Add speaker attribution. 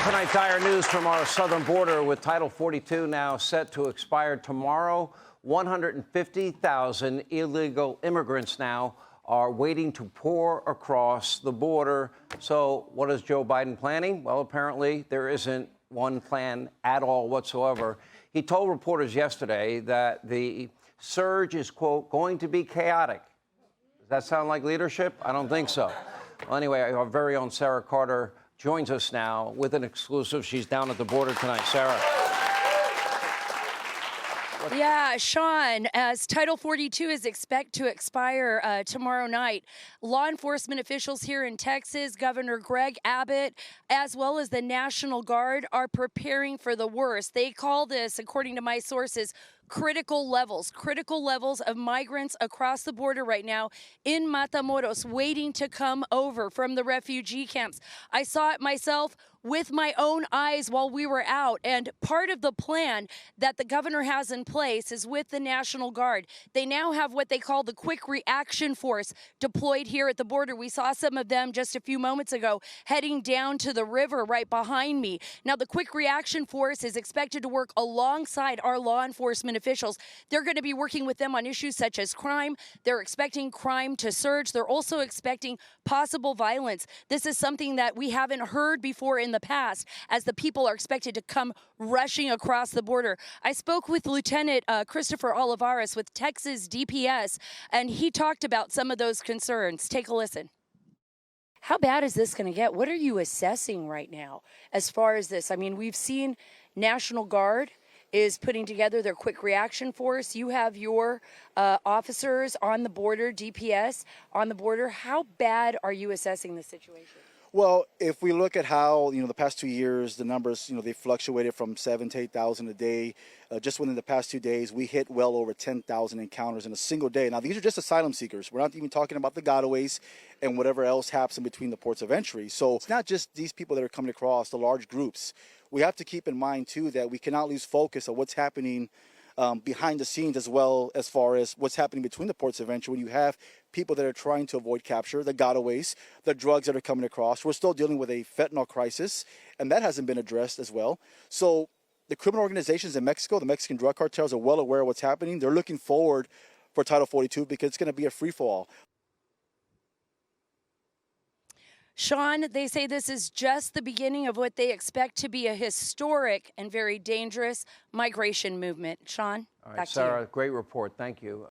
Speaker 1: Tonight, dire news from our southern border with Title 42 now set to expire tomorrow. 150,000 illegal immigrants now are waiting to pour across the border. So what is Joe Biden planning? Well, apparently there isn't one plan at all whatsoever. He told reporters yesterday that the surge is, quote, going to be chaotic. Does that sound like leadership? I don't think so. Well, anyway, our very own Sara Carter joins us now with an exclusive. She's down at the border tonight. Sara.
Speaker 2: Yeah, Sean, as Title 42 is expected to expire tomorrow night, law enforcement officials here in Texas, Governor Greg Abbott, as well as the National Guard, are preparing for the worst. They call this, according to my sources, critical levels of migrants across the border right now in Matamoros, waiting to come over from the refugee camps. I saw it myself with my own eyes while we were out. And part of the plan that the governor has in place is with the National Guard. They now have what they call the Quick Reaction Force deployed here at the border. We saw some of them just a few moments ago heading down to the river right behind me. Now, the Quick Reaction Force is expected to work alongside our law enforcement officials. They're going to be working with them on issues such as crime. They're expecting crime to surge. They're also expecting possible violence. This is something that we haven't heard before in the past, as the people are expected to come rushing across the border. I spoke with Lieutenant Christopher Olivares with Texas DPS, and he talked about some of those concerns. Take a listen. How bad is this going to get? What are you assessing right now as far as this? I mean, we've seen National Guard is putting together their quick reaction force. You have your officers on the border, DPS on the border. How bad are you assessing the situation?
Speaker 3: Well, if we look at how, the past 2 years, the numbers, they fluctuated from 7,000 to 8,000 a day. Just within the past 2 days, we hit well over 10,000 encounters in a single day. Now, these are just asylum seekers. We're not even talking about the gotaways and whatever else happens in between the ports of entry. So it's not just these people that are coming across, the large groups. We have to keep in mind, too, that we cannot lose focus of what's happening behind the scenes, as well as far as what's happening between the ports of entry when you have people that are trying to avoid capture, the gotaways, the drugs that are coming across. We're still dealing with a fentanyl crisis, and that hasn't been addressed as well. So the criminal organizations in Mexico, the Mexican drug cartels, are well aware of what's happening. They're looking forward for Title 42 because it's going to be a free-for-all.
Speaker 2: Sean, they say this is just the beginning of what they expect to be a historic and very dangerous migration movement. Sean,
Speaker 1: All
Speaker 2: back
Speaker 1: right,
Speaker 2: to you.
Speaker 1: Sara, great report. Thank you.